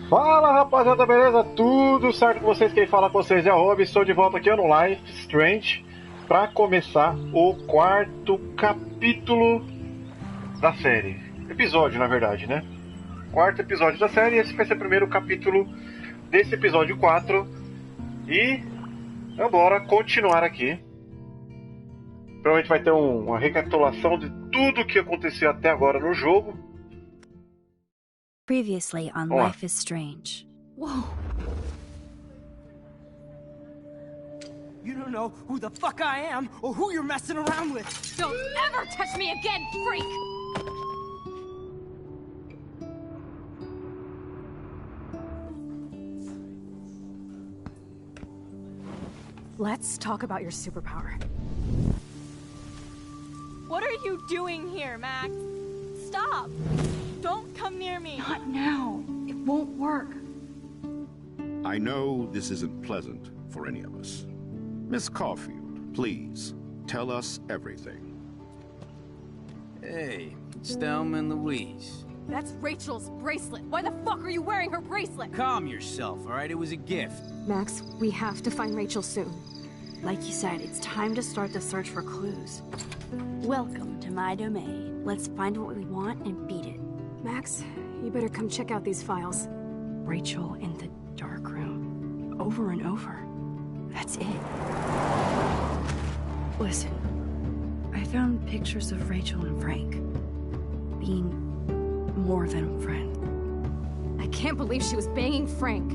Fala rapaziada, beleza? Tudo certo com vocês? Quem fala com vocês é o Rob, estou de volta aqui no Life Strange para começar o quarto capítulo da série. Episódio, na verdade, né? Quarto episódio da série, esse vai ser o primeiro capítulo desse episódio 4. E bora continuar aqui. Provavelmente vai ter uma recapitulação de tudo que aconteceu até agora no jogo. Previously on Life is Strange. Whoa. You don't know who the fuck I am or who you're messing around with. Don't ever touch me again, freak! Let's talk about your superpower. What are you doing here, Max? Stop! Don't come near me! Not now. It won't work. I know this isn't pleasant for any of us. Miss Caulfield, please, tell us everything. Hey, it's Thelma and Louise. That's Rachel's bracelet. Why the fuck are you wearing her bracelet? Calm yourself, all right? It was a gift. Max, we have to find Rachel soon. Like you said, it's time to start the search for clues. Welcome to my domain. Let's find what we want and beat it. Max, you better come check out these files. Rachel in the dark room. Over and over. That's it. Listen, I found pictures of Rachel and Frank being more than a friend. I can't believe she was banging Frank.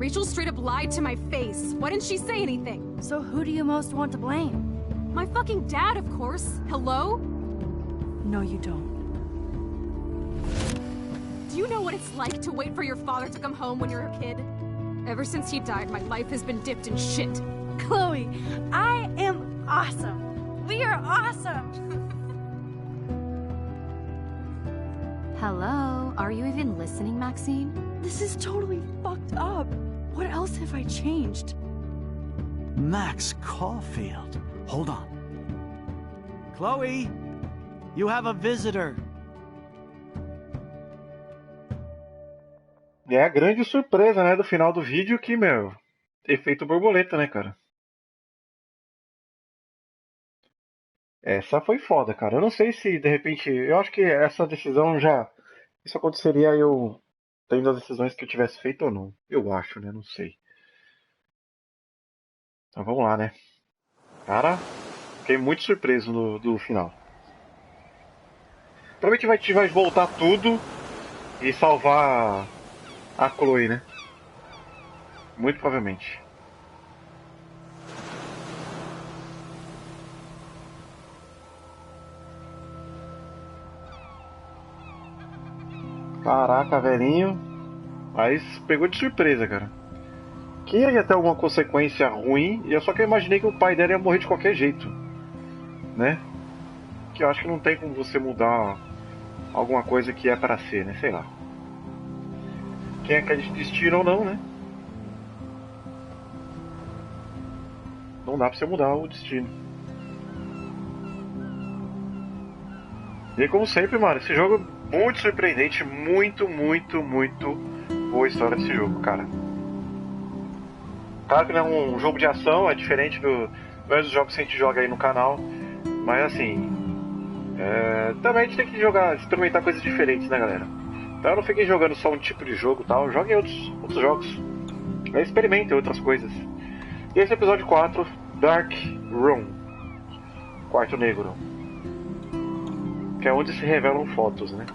Rachel straight up lied to my face. Why didn't she say anything? So who do you most want to blame? My fucking dad, of course. Hello? No, you don't. Do you know what it's like to wait for your father to come home when you're a kid? Ever since he died, my life has been dipped in shit. Chloe, I am awesome. We are awesome. Hello? Are you even listening, Maxine? This is totally fucked up. What else have I changed? Max Caulfield. Hold on. Chloe, you have a visitor. E é a grande surpresa, né, do final do vídeo que, efeito borboleta, né, cara? Essa foi foda, cara. Eu não sei se, de repente, eu acho que essa decisão já... Isso aconteceria eu tendo as decisões que eu tivesse feito ou não. Eu acho, né, não sei. Então vamos lá, né. Cara, fiquei muito surpreso do final. Provavelmente a gente vai voltar tudo e salvar a Chloe, né? Muito provavelmente. Caraca, velhinho. Mas pegou de surpresa, cara. Que ia ter alguma consequência ruim, e eu só que eu imaginei que o pai dela ia morrer de qualquer jeito, né? Que eu acho que não tem como você mudar alguma coisa que é para ser, né? Sei lá. Quem é que é de destino ou não, né? Não dá pra você mudar o destino. E aí, como sempre, mano, esse jogo é muito surpreendente. Muito, muito, muito boa história desse jogo, cara. Claro que não é um jogo de ação, é diferente dos jogos que a gente joga aí no canal. Mas assim, também a gente tem que experimentar coisas diferentes, né, galera? Então não fiquem jogando só um tipo de jogo e tal, joguem outros jogos. Experimentem outras coisas. E esse é o episódio 4, Dark Room, Quarto Negro. Que é onde se revelam fotos, né?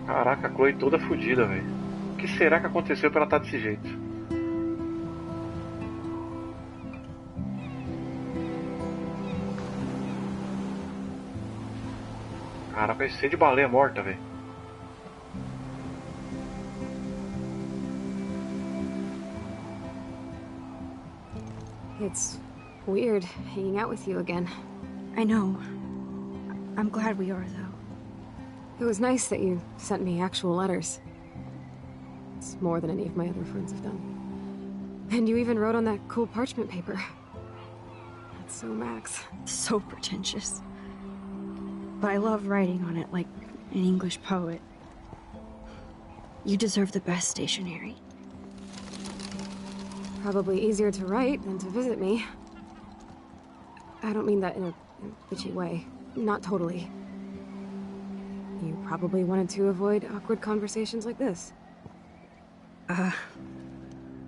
Caraca, a Chloe toda fodida, velho. O que será que aconteceu pra ela estar desse jeito? Caraca, vai ser de baleia morta, velho. It's weird hanging out with you again. I know. I'm glad we are, though. It was nice that you sent me actual letters. It's more than any of my other friends have done. And you even wrote on that cool parchment paper. That's so Max. So pretentious. But I love writing on it like an English poet. You deserve the best stationery. Probably easier to write than to visit me. I don't mean that in a bitchy way. Not totally. You probably wanted to avoid awkward conversations like this.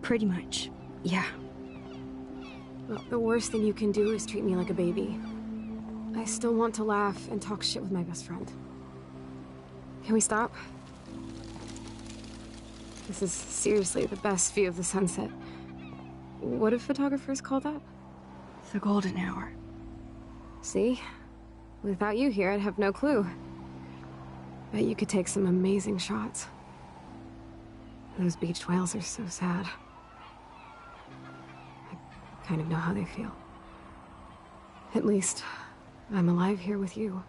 Pretty much, yeah. Well, the worst thing you can do is treat me like a baby. I still want to laugh and talk shit with my best friend. Can we stop? This is seriously the best view of the sunset. What do photographers call that? The golden hour. See? Without you here, I'd have no clue. Bet you could take some amazing shots. Those beached whales are so sad. I kind of know how they feel. At least, I'm alive here with you.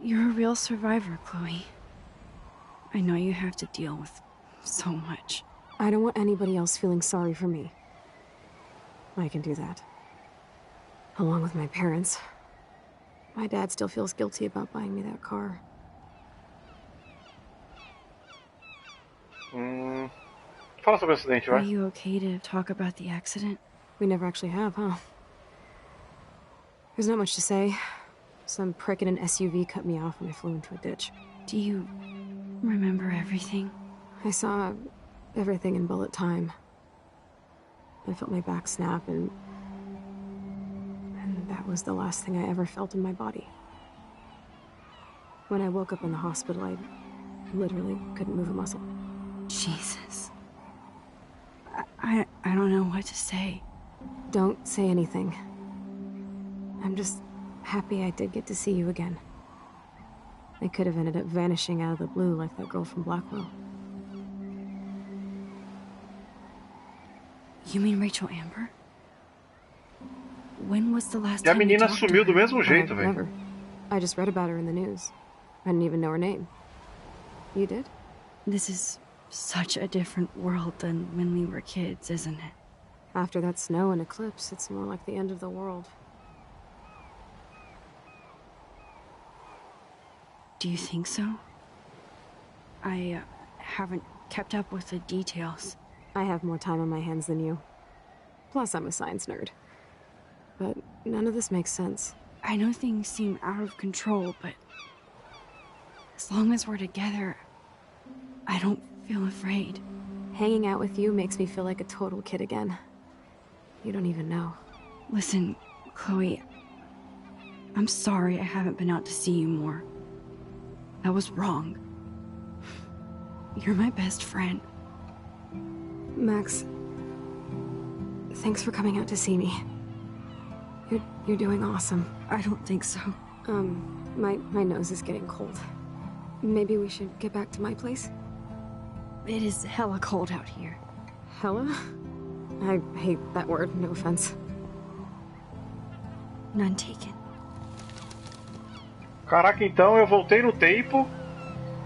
You're a real survivor, Chloe. I know you have to deal with so much. I don't want anybody else feeling sorry for me. I can do that. Along with my parents. My dad still feels guilty about buying me that car. Fala sobre o acidente, Are vai. you okay to talk about the accident? We never actually have, huh? There's not much to say. Some prick in an SUV cut me off and I flew into a ditch. Do you remember everything? I saw everything in bullet time. I felt my back snap and that was the last thing I ever felt in my body. When I woke up in the hospital, I literally couldn't move a muscle. Jesus. I don't know what to say. Don't say anything. I'm just happy I did get to see you again. I could have ended up vanishing out of the blue like that girl from Blackwell. You mean Rachel Amber? When was the last E a time you menina talked to sumiu her? do mesmo jeito, velho. Never. I just read about her in the news. I didn't even know her name. You did? This is such a different world than when we were kids, isn't it? After that snow and eclipse, it's more like the end of the world. Do you think so? I haven't kept up with the details. I have more time on my hands than you. Plus, I'm a science nerd. But none of this makes sense. I know things seem out of control, but as long as we're together, I don't feel afraid. Hanging out with you makes me feel like a total kid again. You don't even know. Listen, Chloe, I'm sorry I haven't been out to see you more. That was wrong. You're my best friend. Max, thanks for coming out to see me. You're doing awesome. I don't think so. My nose is getting cold. Maybe we should get back to my place? It is hella cold out here. Hella? I hate that word, no offense. None taken. Caraca, então eu voltei no tempo,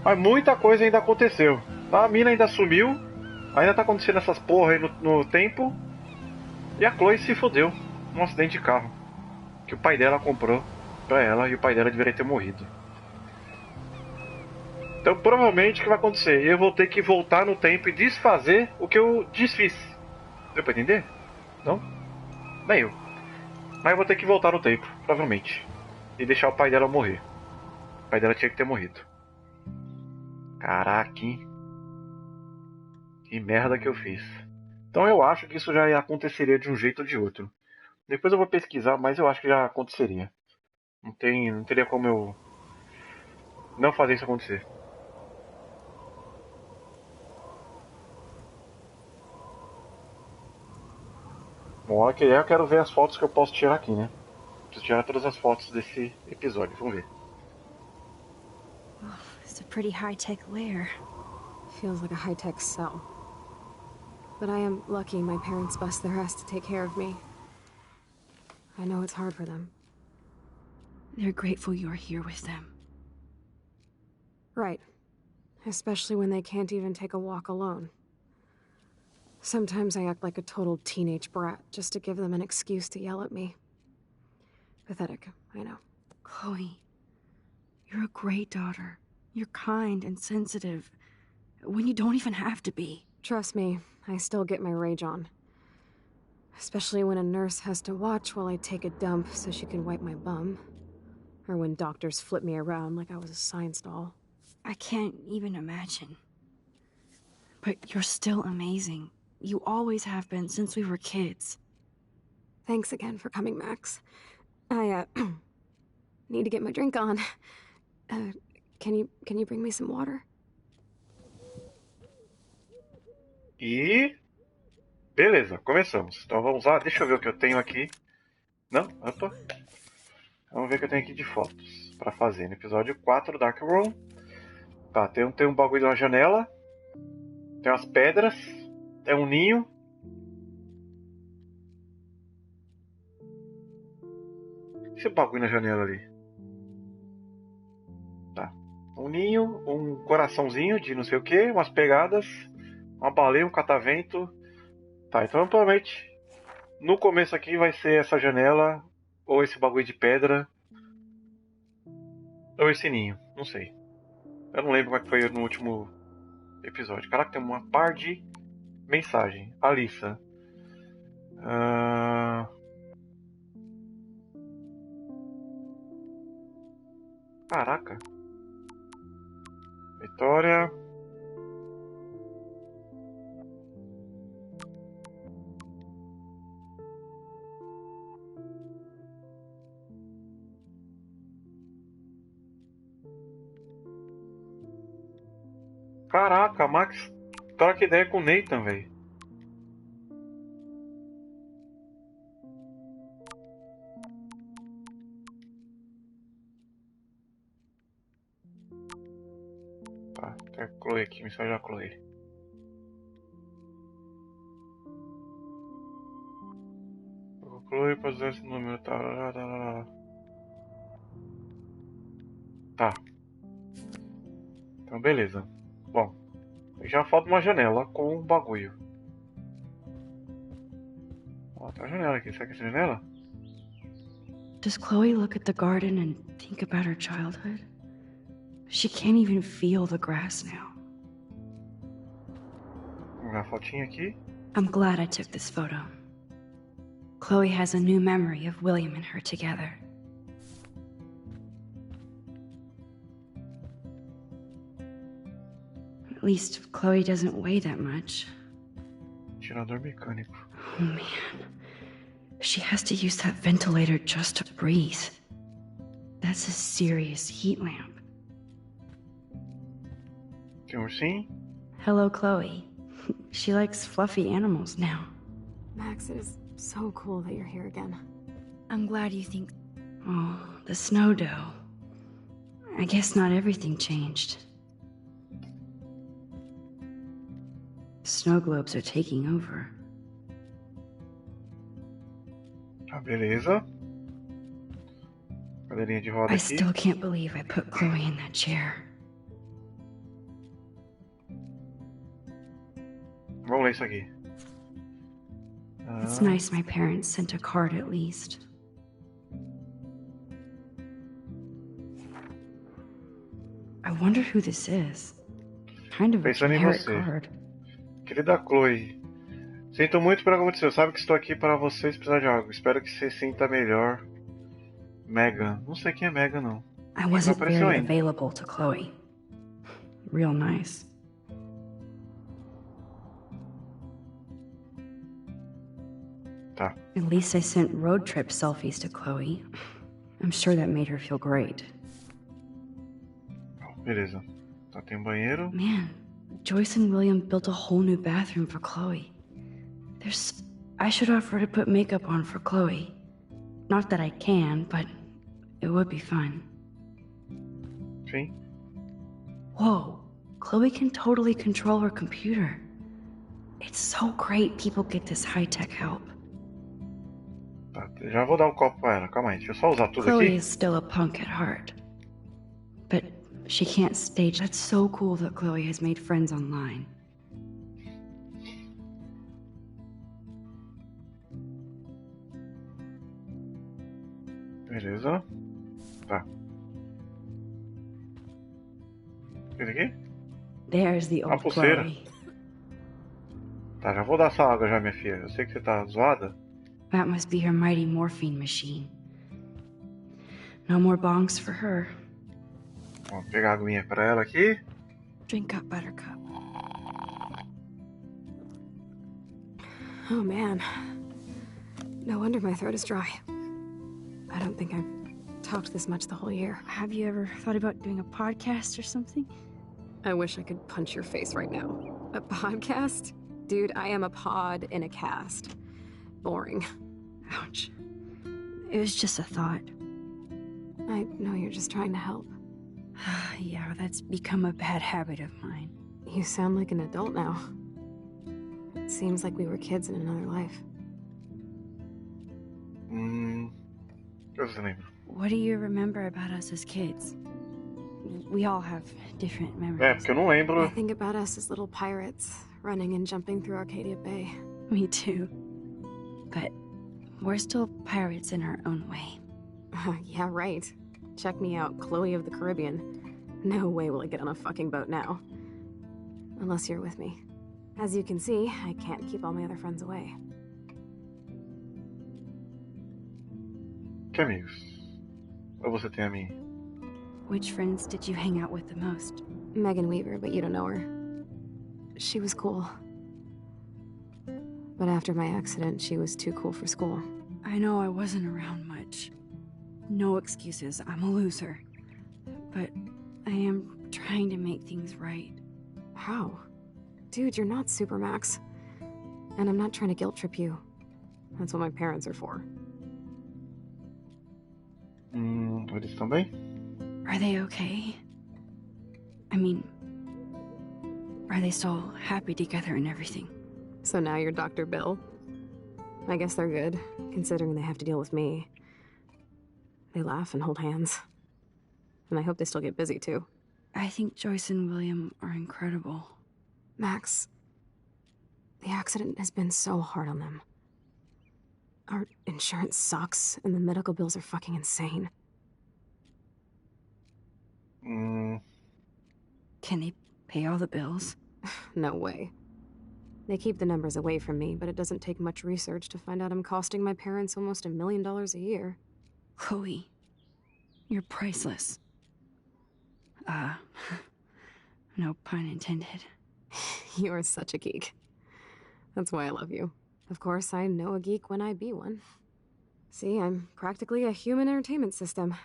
mas muita coisa ainda aconteceu. A mina ainda sumiu, ainda tá acontecendo essas porra aí no tempo, e a Chloe se fodeu num acidente de carro que o pai dela comprou pra ela e o pai dela deveria ter morrido. Então provavelmente o que vai acontecer? Eu vou ter que voltar no tempo e desfazer o que eu desfiz. Deu pra entender? Não? Nem eu. Mas eu vou ter que voltar no tempo, provavelmente. E deixar o pai dela morrer. O pai dela tinha que ter morrido. Caraca, hein? Que merda que eu fiz. Então eu acho que isso já aconteceria de um jeito ou de outro. Depois eu vou pesquisar, mas eu acho que já aconteceria. Não teria como eu não fazer isso acontecer. Bom, ok, eu quero ver as fotos que eu posso tirar aqui, né? Preciso tirar todas as fotos desse episódio, vamos ver. Oh, it's a pretty high-tech lair. Feels like a high-tech cell. But I am lucky my parents bust their ass to take care of me. I know it's hard for them. They're grateful you're here with them. Right. Especially when they can't even take a walk alone. Sometimes I act like a total teenage brat just to give them an excuse to yell at me. Pathetic, I know. Chloe, you're a great daughter. You're kind and sensitive when you don't even have to be. Trust me, I still get my rage on. Especially when a nurse has to watch while I take a dump so she can wipe my bum. Or when doctors flip me around like I was a science doll. I can't even imagine. But you're still amazing. You always have been since we were kids. Thanks again for coming, Max. I, need to get my drink on. Can you bring me some water? E... beleza, começamos. Então vamos lá, deixa eu ver o que eu tenho aqui. Não, opa. Vamos ver o que eu tenho aqui de fotos pra fazer no episódio 4 Dark Room. Tá, tem um bagulho na janela. Tem umas pedras. Tem um ninho. Esse bagulho na janela ali. Tá. Um ninho, um coraçãozinho de não sei o que, umas pegadas, uma baleia, um catavento. Tá, então provavelmente no começo aqui vai ser essa janela, ou esse bagulho de pedra, ou esse ninho, não sei. Eu não lembro como é que foi no último episódio. Caraca, tem uma par de mensagem. Alissa. Caraca. Vitória. Caraca, Max troca ideia com o Nathan, velho. Tá, tem a Chloe aqui, mensagem da Chloe. Chloe, pode usar esse número, tá. Tá. Então, beleza. Bom, já falta uma janela com um bagulho. Ó, tem uma janela aqui. Será que é essa janela? Does Chloe look at the garden and think about her childhood? She can't even feel the grass now. Vamos ver a fotinha aqui. I'm glad I took this photo. Chloe has a new memory of William and her together. At least Chloe doesn't weigh that much. Tirador mecânico. Oh man. She has to use that ventilator just to breathe. That's a serious heat lamp. Tem um ursinho. Hello, Chloe. She likes fluffy animals now. Max, it is so cool that you're here again. I'm glad you think... Oh, the snow dough. I guess not everything changed. Snow globes are taking over. Tá, beleza. Cadeirinha de roda I aqui. still can't believe I put Chloe in that chair. Vamos ler isso aqui. It's nice my parents sent a card at least. I wonder who this is. Kind of a Pensando em generic você. card. Querida Chloe, sinto muito por acontecer. Sabe que estou aqui para você se precisar de algo. Espero que você sinta melhor. Megan. Não sei quem é Megan, não. I wasn't apareceu very ainda. available to Chloe. Real nice. Tá. At least I sent road trip selfies to Chloe. I'm sure that made her feel great. Beleza. Tá, tem um banheiro. Man, Joyce and William built a whole new bathroom for Chloe. I should offer to put makeup on for Chloe. Not that I can, but it would be fun. Sim. Whoa, Chloe can totally control her computer. It's so great people get this high-tech help. Tá, já vou dar um copo pra ela. Calma aí, deixa eu só usar tudo Chloe aqui. is still a punk at heart. But she can't stage. That's so cool that Chloe has made friends online. Beleza. Tá. Esse aqui? There's the Uma old pulseira. Chloe. Tá, já vou dar essa água já, minha filha. Eu sei que você tá zoada. That must be her mighty morphine machine. No more bongs for her. Vou pegar a aguinha pra ela aqui. Drink up, Buttercup. Oh man. No wonder my throat is dry. I don't think I've talked this much the whole year. Have you ever thought about doing a podcast or something? I wish I could punch your face right now. A podcast? Dude, I am a pod in a cast. Boring. Ouch. It was just a thought. I know you're just trying to help. Yeah, that's become a bad habit of mine. You sound like an adult now. It seems like we were kids in another life. Eu você lembra? What do you remember about us as kids? We all have different memories. É, porque eu não lembro. I think about us as little pirates, running and jumping through Arcadia Bay. Me too. But we're still pirates in our own way. Yeah, right. Check me out, Chloe of the Caribbean. No way will I get on a fucking boat now. Unless you're with me. As you can see, I can't keep all my other friends away. Que amigos? Ou você tem a mim? Which friends did you hang out with the most? Megan Weaver, but you don't know her. She was cool. But after my accident, she was too cool for school. I know I wasn't around much. No excuses, I'm a loser. But I am trying to make things right. How? Dude, you're not Supermax. And I'm not trying to guilt trip you. That's what my parents are for. Eles estão bem? Are they okay? I mean, are they still happy together and everything? So now you're Dr. Bill? I guess they're good, considering they have to deal with me. They laugh and hold hands. And I hope they still get busy, too. I think Joyce and William are incredible. Max, the accident has been so hard on them. Our insurance sucks, and the medical bills are fucking insane. Can they pay all the bills? No way. They keep the numbers away from me, but it doesn't take much research to find out I'm costing my parents almost $1 million a year. Chloe, you're priceless. No pun intended. You are such a geek. That's why I love you. Of course, I know a geek when I be one. See, I'm practically a human entertainment system.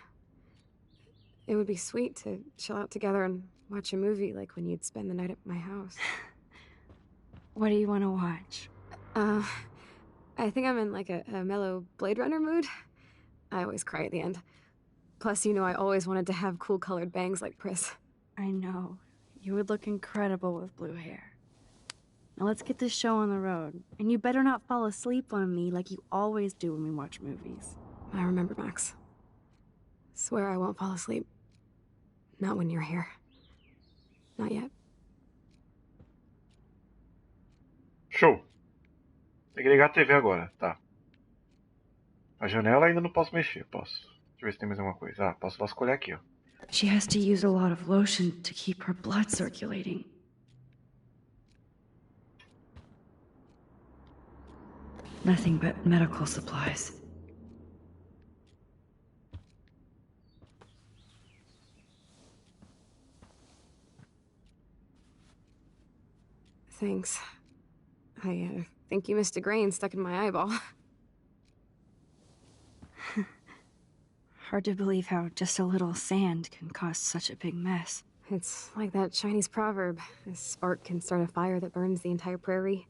It would be sweet to chill out together and watch a movie like when you'd spend the night at my house. What do you want to watch? I think I'm in like a mellow Blade Runner mood. I always cry at the end. Plus, you know I always wanted to have cool colored bangs like Pris. I know. You would look incredible with blue hair. Now let's get this show on the road. And you better not fall asleep on me like you always do when we watch movies. I remember, Max. Swear I won't fall asleep. Not when you're here. Not yet. Show. Tem que ligar a TV agora, tá. A janela ainda não posso mexer, posso. Deixa eu ver se tem mais alguma coisa. Ah, posso vasculhar aqui, ó. She has to use a lot of lotion to keep her blood circulating. Nothing but medical supplies. Thanks. I think you missed a grain stuck in my eyeball. Hard to believe how just a little sand can cause such a big mess. It's like that Chinese proverb. A spark can start a fire that burns the entire prairie.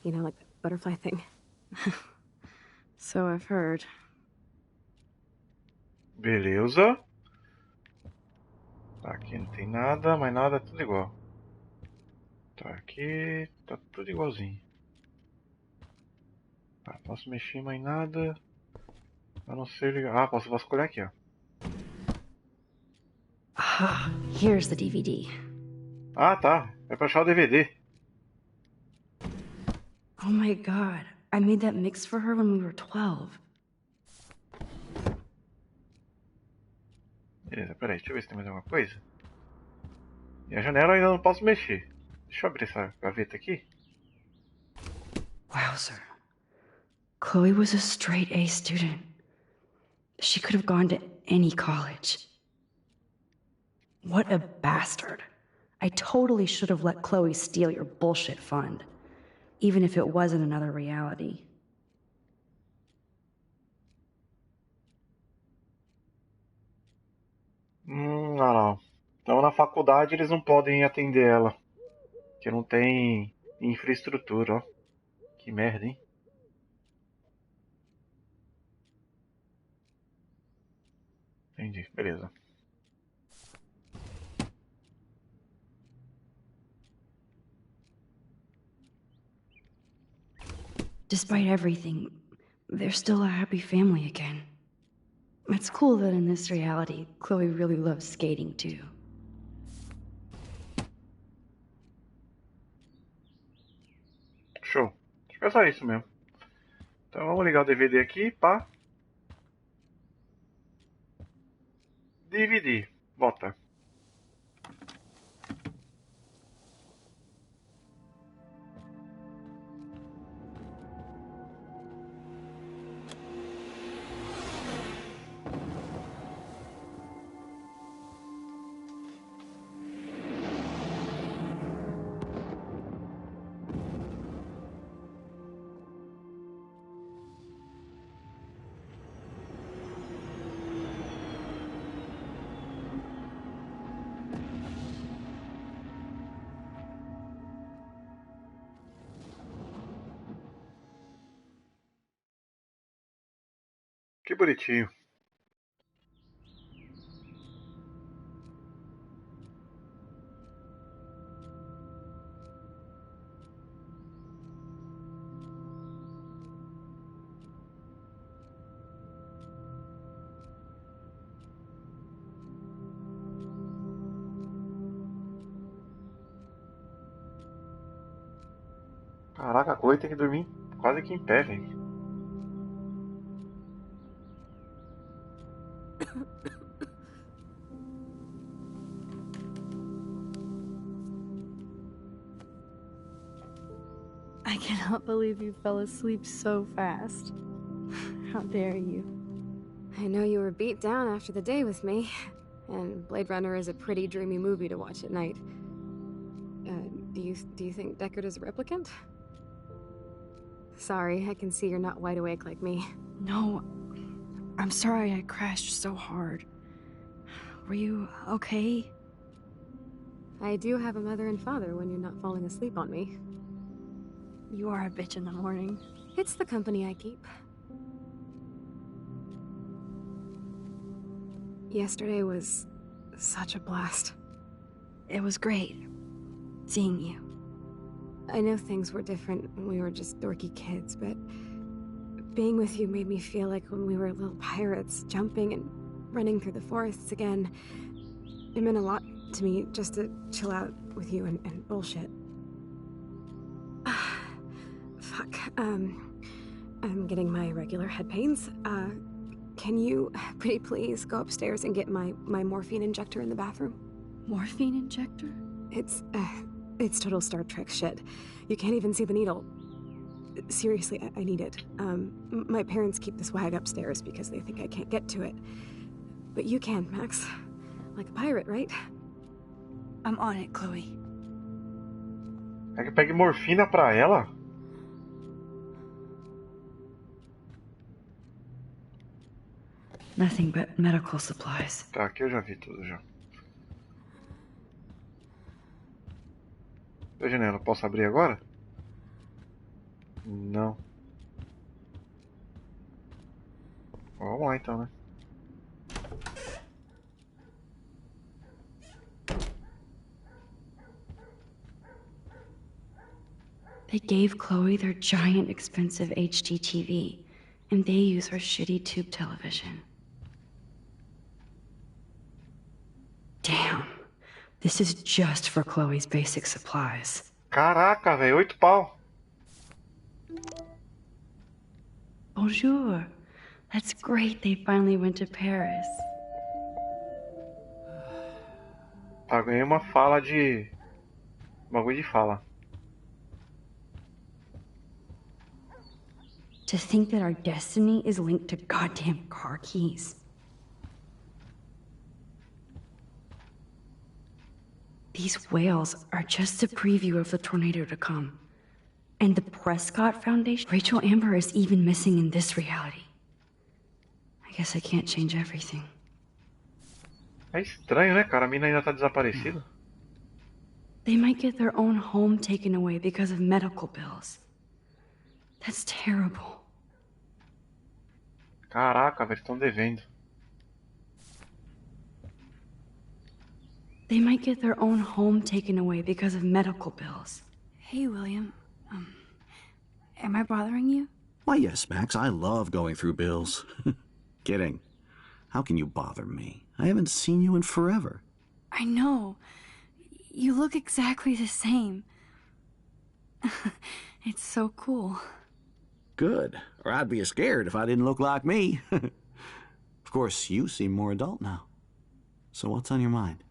You know, like the butterfly thing. So I've heard. Beleza. Aqui não tem nada, mais nada, tudo igual. Tá, aqui tá tudo igualzinho. Tá, posso mexer mais nada. A não ser ligar. Ah, posso vasculhar aqui, ó. Ah, here's the DVD. Ah, tá. É pra achar o DVD. Oh my god. I made that mix for her when we were 12. Beleza, peraí, deixa eu ver se tem mais alguma coisa. E a janela eu ainda não posso mexer. Deixa eu abrir essa gaveta aqui. Wowzer. Chloe was a straight A student. She could have gone to any college. What a bastard. I totally should have let Chloe steal your bullshit fund. Even if it wasn't another reality. Não. Então na faculdade eles não podem atender ela. Porque não tem infraestrutura, ó. Que merda, hein? Entendi, beleza. Despite everything, they're still a happy family again. It's cool that in this reality, Chloe really loves skating too. Show. Acho que é só isso mesmo. Então vamos ligar o DVD aqui, pá. DVD. Bota. Que bonitinho. Caraca, a Chloe tem que dormir quase que em pé, velho. I cannot believe you fell asleep so fast. How dare you? I know you were beat down after the day with me, and Blade Runner is a pretty dreamy movie to watch at night. Do you think Deckard is a replicant? Sorry, I can see you're not wide awake like me. No, I'm sorry I crashed so hard. Were you okay? I do have a mother and father when you're not falling asleep on me. You are a bitch in the morning. It's the company I keep. Yesterday was such a blast. It was great seeing you. I know things were different when we were just dorky kids, but being with you made me feel like when we were little pirates, jumping and running through the forests again. It meant a lot to me just to chill out with you and bullshit. Fuck. I'm getting my regular head pains. Can you, pretty please, go upstairs and get my morphine injector in the bathroom? Morphine injector? It's total Star Trek shit. You can't even see the needle. Seriously, I need it. My parents keep the swag upstairs because they think I can't get to it. But you can, Max. Like a pirate, right? I'm on it, Chloe. É que pegue morfina pra ela? Nothing but medical supplies. Tá, aqui eu já vi tudo já. A janela, posso abrir agora? Não. Vamos lá então, né? They gave Chloe their giant, expensive HD TV, and they use her shitty tube television. Damn. This is just for Chloe's basic supplies. Caraca, velho, 8 pau. Bonjour. That's great they finally went to Paris. Tá, ganhei uma fala de... bagulho de fala. To think that our destiny is linked to goddamn car keys. These whales are just a preview of the tornado to come. And the Prescott Foundation, Rachel Amber is even missing in this reality. I guess I can't change everything. É estranho, né, cara? A mina ainda tá desaparecida. They might get their own home taken away because of medical bills. That's terrible. Caraca, velho, estão devendo. They might get their own home taken away because of medical bills. Hey, William. Am I bothering you? Why, yes, Max. I love going through bills. Kidding. How can you bother me? I haven't seen you in forever. I know. You look exactly the same. It's so cool. Good. Or I'd be scared if I didn't look like me. Of course, you seem more adult now. So what's on your mind?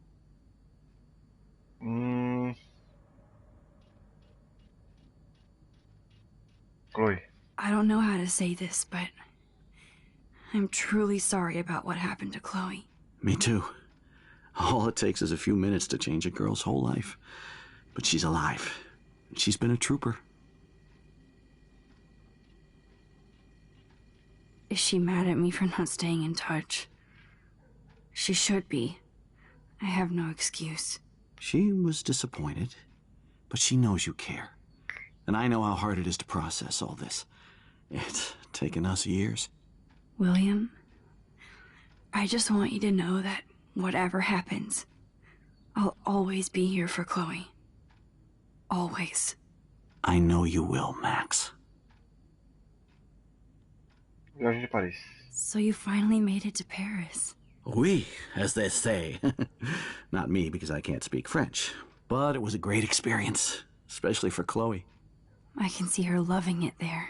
Chloe. I don't know how to say this, but I'm truly sorry about what happened to Chloe. Me too. All it takes is a few minutes to change a girl's whole life. But she's alive. She's been a trooper. Is she mad at me for not staying in touch? She should be. I have no excuse. She was disappointed, but she knows you care. And I know how hard it is to process all this. It's taken us years. William, I just want you to know that whatever happens, I'll always be here for Chloe. Always. I know you will, Max. Viagem de Paris. So you finally made it to Paris. Oui, as they say. Not me, because I can't speak French. But it was a great experience, especially for Chloe. I can see her loving it there.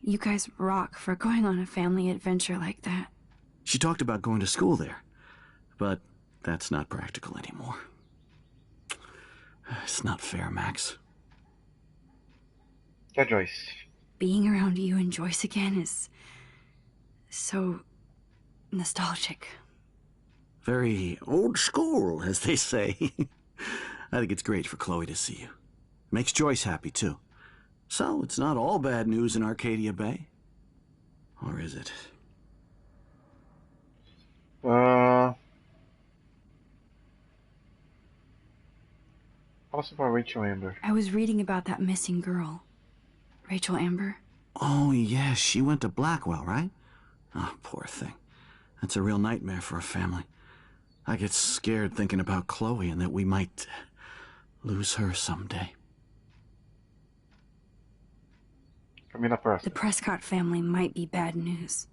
You guys rock for going on a family adventure like that. She talked about going to school there, but that's not practical anymore. It's not fair, Max. Que é Joyce? Being around you and Joyce again is so nostalgic. Very old school, as they say. I think it's great for Chloe to see you. Makes Joyce happy, too. So, it's not all bad news in Arcadia Bay. Or is it? Fala sobre Rachel Amber. I was reading about that missing girl. Rachel Amber. Oh, yeah, she went to Blackwell, right? Oh, poor thing. That's a real nightmare for a family. I get scared thinking about Chloe and that we might lose her someday. The Prescott family might be bad news.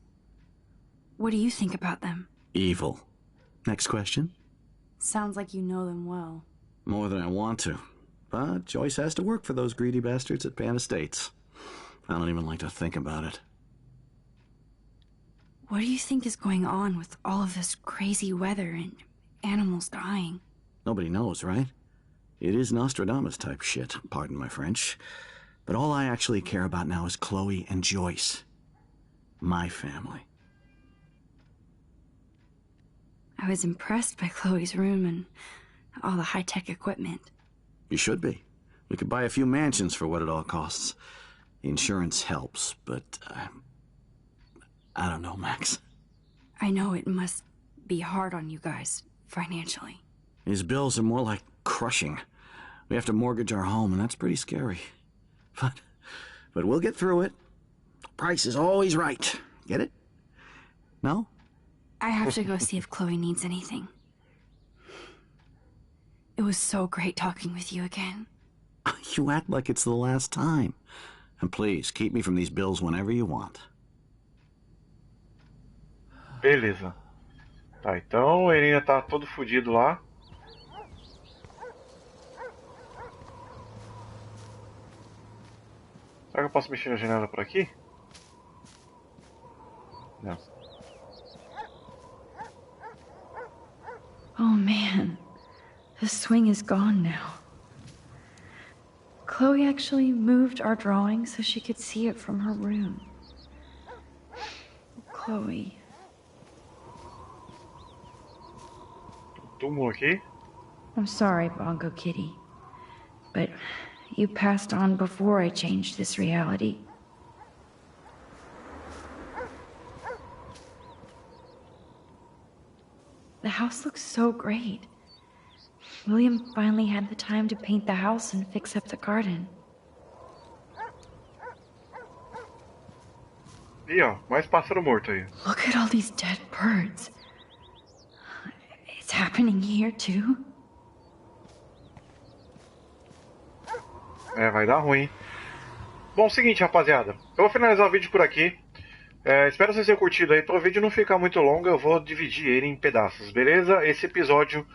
What do you think about them? Evil. Next question? Sounds like you know them well. More than I want to. But Joyce has to work for those greedy bastards at Pan Estates. I don't even like to think about it. What do you think is going on with all of this crazy weather and animals dying? Nobody knows, right? It is Nostradamus-type shit, pardon my French. But all I actually care about now is Chloe and Joyce. My family. I was impressed by Chloe's room and all the high-tech equipment. You should be. We could buy a few mansions for what it all costs. The insurance helps, but I don't know, Max. I know it must be hard on you guys, financially. These bills are more like crushing. We have to mortgage our home, and that's pretty scary. But we'll get through it. Price is always right. Get it? No? I have to go see if Chloe needs anything. It was so great talking with you again. You act like it's the last time. And please, keep me from these bills whenever you want. Beleza. Tá, então ele ainda tá todo fudido lá. Será que eu posso mexer na janela por aqui? Não. Oh man, The swing is gone now. Chloe actually moved our drawing so she could see it from her room. Chloe. Túmulo aqui. I'm sorry, Bongo Kitty, but you passed on before I changed this reality. The house looks so great. William finally had the time to paint the house and fix up the garden. Ih, ó, mais pássaro morto aí. Look at all these dead birds. It's happening here too. É, vai dar ruim. Bom, seguinte, rapaziada. Eu vou finalizar o vídeo por aqui. Espero que vocês tenham curtido aí. Para o vídeo não ficar muito longo, eu vou dividir ele em pedaços, beleza? Esse episódio...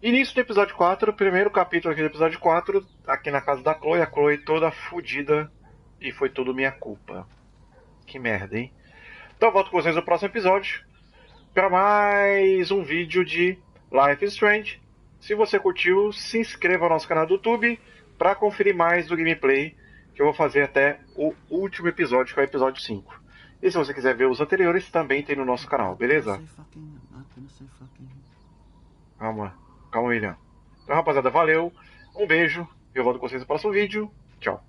Início do episódio 4, primeiro capítulo aqui do episódio 4, aqui na casa da Chloe, a Chloe toda fodida e foi tudo minha culpa. Que merda, hein? Então eu volto com vocês no próximo episódio para mais um vídeo de Life is Strange. Se você curtiu, se inscreva no nosso canal do YouTube para conferir mais do gameplay que eu vou fazer até o último episódio, que é o episódio 5. E se você quiser ver os anteriores, também tem no nosso canal, beleza? Calma, William. Então, rapaziada, valeu. Um beijo. Eu volto com vocês no próximo vídeo. Tchau.